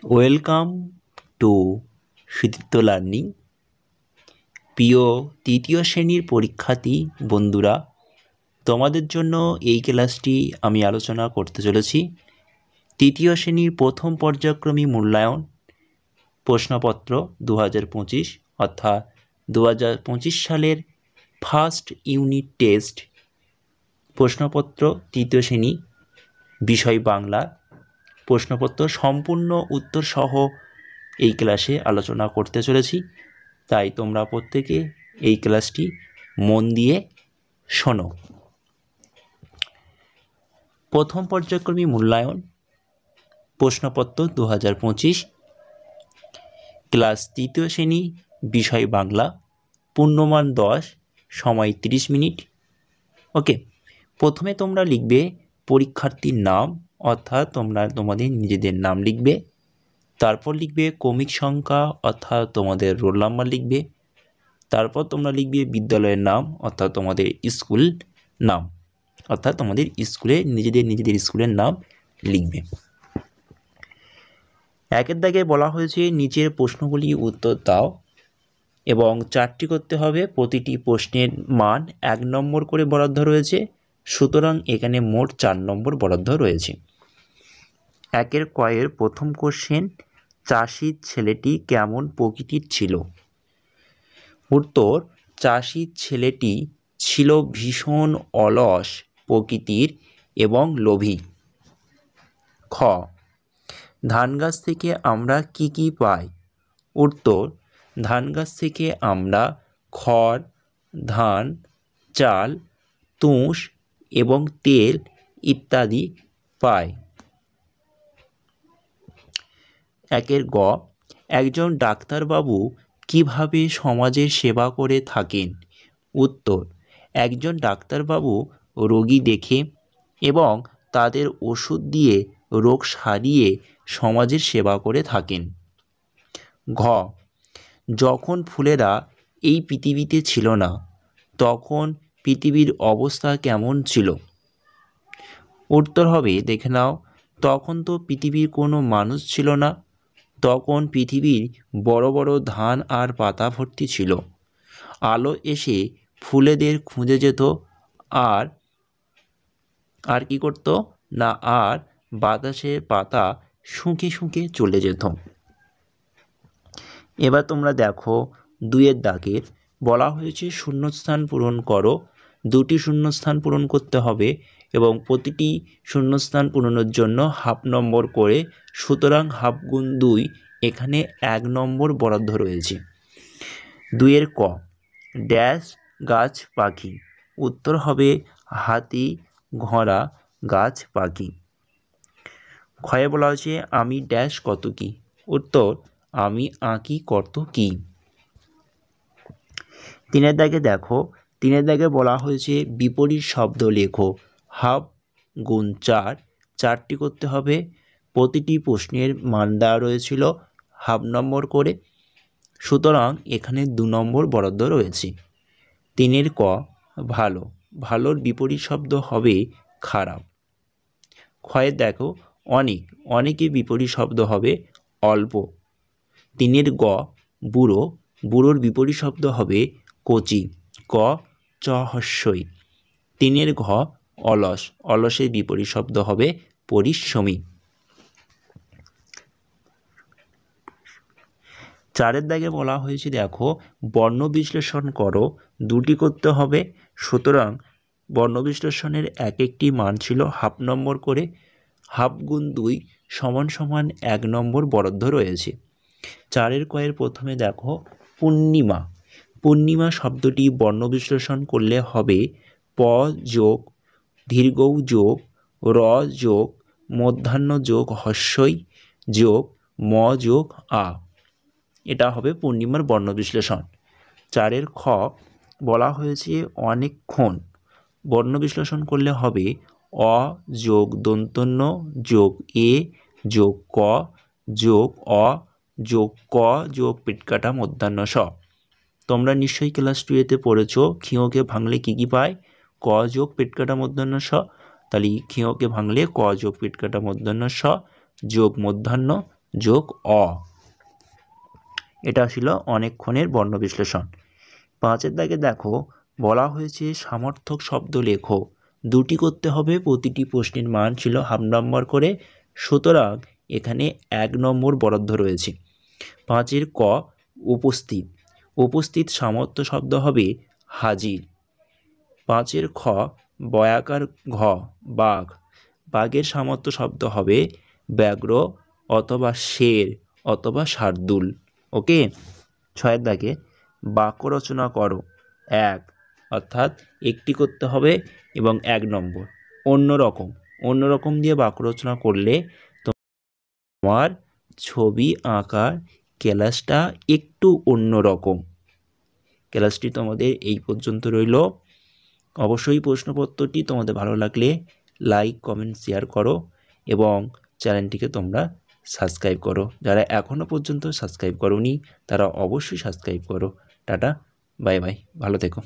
Welcome to কৃতিত্ব learning. প্রিয় তৃতীয় শ্রেণীর পরীক্ষার্থী বন্ধুরা, তোমাদের জন্য এই ক্লাসটি আমি আলোচনা করতে চলেছি। তৃতীয় শ্রেণীর প্রথম পর্যায়ক্রমিক মূল্যায়ন প্রশ্নপত্র 2025 অর্থাৎ 2025 সালের ফার্স্ট ইউনিট টেস্ট প্রশ্নপত্র তৃতীয় শ্রেণী বিষয় বাংলা প্রশ্নপত্র সম্পূর্ণ উত্তর সহ এই ক্লাসে আলোচনা করতে চলেছি। তাই তোমরা প্রত্যেকে এই ক্লাসটি মন দিয়ে শোনো। প্রথম পর্যায়ক্রমিক মূল্যায়ন প্রশ্নপত্র 2025 ক্লাস তৃতীয় শ্রেণী বিষয় বাংলা, পূর্ণমান 10, সময় 30 মিনিট। ওকে, প্রথমে তোমরা লিখবে পরীক্ষার্থীর নাম, অর্থাৎ তোমরা তোমাদের নিজেদের নাম লিখবে। তারপর লিখবে ক্রমিক সংখ্যা, অর্থাৎ তোমাদের রোল নাম্বার লিখবে। তারপর তোমরা লিখবে বিদ্যালয়ের নাম, অর্থাৎ তোমাদের স্কুল নাম, অর্থাৎ তোমাদের স্কুলে নিজেদের স্কুলের নাম লিখবে। একের দাগে বলা হয়েছে নিচের প্রশ্নগুলি উত্তর দাও এবং 4টি করতে হবে। প্রতিটি প্রশ্নের মান 1 নম্বর করে বরাদ্দ রয়েছে, সুতরাং এখানে মোট 4 নম্বর বরাদ্দ রয়েছে। একের কয়ের প্রথম কোশ্চেন, চাষির ছেলেটি কেমন প্রকৃতির ছিল? উত্তর, চাষির ছেলেটি ছিল ভীষণ অলস প্রকৃতির এবং লোভী। খ, ধান গাছ থেকে আমরা কি কি পাই? উত্তর, ধান গাছ থেকে আমরা খড়, ধান, চাল, তুষ এবং তেল ইত্যাদি পাই। একের গ, একজন ডাক্তারবাবু কিভাবে সমাজের সেবা করে থাকেন? উত্তর, একজন ডাক্তারবাবু রোগী দেখে এবং তাদের ওষুধ দিয়ে রোগ সারিয়ে সমাজের সেবা করে থাকেন। ঘ, যখন ফুলেরা এই পৃথিবীতে ছিল না, তখন পৃথিবীর অবস্থা কেমন ছিল? উত্তর হবে, দেখে নাও, তখন তো পৃথিবীর কোনো মানুষ ছিল না, তখন পৃথিবীর বড় বড় ধান আর পাতা ভর্তি ছিল। আলো এসে ফুলেদের খুঁজে যেত আর কি করত না, আর বাতাসের পাতা শুঁকে শুঁকে চলে যেত। এবার তোমরা দেখো 2-এর দাগের বলা হয়েছে শূন্যস্থান পূরণ করো। 2টি শূন্যস্থান পূরণ করতে হবে এবং প্রতিটি শূন্যস্থান পূরণের জন্য হাফ নম্বর করে, সুতরাং হাফ গুণ 2, এখানে 1 নম্বর বরাদ্দ রয়েছে। 2-এর ক, ড্যাশ গাছ পাখি? উত্তর হবে হাতি, ঘোড়া, গাছ পাখি। ক্ষয়ে বলা হয়েছে আমি ড্যাশ কত কি? উত্তর, আমি আঁকি কত কি। 3-এর দাগে দেখো, 3-এর দাগে বলা হয়েছে বিপরীত শব্দ লেখো। হাফ গুণ 4, 4টি করতে হবে। প্রতিটি প্রশ্নের মান দেওয়া রয়েছিল হাফ নম্বর করে, সুতরাং এখানে 2 নম্বর বরাদ্দ রয়েছে। 3-এর ক, ভালো, ভালোর বিপরীত শব্দ হবে খারাপ। ক্ষয়ের দেখো অনেক, অনেকের বিপরীত শব্দ হবে অল্প। 3-এর গ, বুড়ো, বুড়োর বিপরীত শব্দ হবে কচি। ক, চ হ্রস্বই। 3-এর ঘ, অলস, অলসের বিপরীত শব্দ হবে পরিশ্রমী। 4-এর দাগে বলা হয়েছে দেখো বর্ণ বিশ্লেষণ করো। 2টি করতে হবে, সুতরাং বর্ণ বিশ্লেষণের এক একটি মান ছিল হাফ নম্বর করে। হাফ গুণ 2 সমান সমান 1 নম্বর বরাদ্দ রয়েছে। 4-এর কয়ের প্রথমে দেখো পূর্ণিমা। পূর্ণিমা শব্দটি বর্ণ বিশ্লেষণ করলে হবে প যোগ দীর্ঘ যোগ র যোগ মধ্যাহ্ন যোগ হ্রস্বই যোগ ম যোগ আ, এটা হবে পূর্ণিমার বর্ণ বিশ্লেষণ। 4-এর খ, বলা হয়েছে অনেকক্ষণ। বর্ণ বিশ্লেষণ করলে হবে অ যোগ দন্তন্য যোগ এ যোগ ক যোগ অ যোগ ক যোগ পেটকাটা মধ্যাহ্ন স। তোমরা নিশ্চয়ই ক্লাস 2-এতে পড়েছ ক্ষিয়কে ভাঙলে কী কী পায়? ক যোগ পেটকাটা মধ্যাহ্ন স। তাহলে ক্ষিয়কে ভাঙলে ক যোগ পেটকাটা মধ্যাহ্ন স যোগ মধ্যাহ্ন যোগ অ, এটা ছিল অনেকক্ষণের বর্ণ বিশ্লেষণ। 5-এর দাগে দেখো বলা হয়েছে সমার্থক শব্দ লেখো, দুটি করতে হবে, প্রতিটি প্রশ্নের মান ছিল হাফ নম্বর করে, সুতরাং এখানে 1 নম্বর বরাদ্দ রয়েছে। 5-এর ক উপস্থিত, উপস্থিত সামর্থ্য শব্দ হবে হাজির। 5-এর খ বয়াকার ঘ বাঘ, বাঘের সামর্থ্য শব্দ হবে ব্যাঘ্র অথবা শের অথবা শার্দুল। ওকে। 6-এর দাগে বাক্য রচনা করো, 1 অর্থাৎ একটি করতে হবে এবং 1 নম্বর। অন্যরকম, অন্যরকম দিয়ে বাক্য রচনা করলে তোমার ছবি আঁকার ক্লাসটা একটু অন্যরকম। ক্লাসটি তোমাদের এই পর্যন্ত রইল। অবশ্যই প্রশ্নপত্রটি তোমাদের ভালো লাগলে লাইক কমেন্ট শেয়ার করো এবং চ্যানেলটিকে তোমরা সাবস্ক্রাইব করো। যারা এখনও পর্যন্ত সাবস্ক্রাইব করোনি তারা অবশ্যই সাবস্ক্রাইব করো। টাটা, বাই বাই, ভালো থেকো।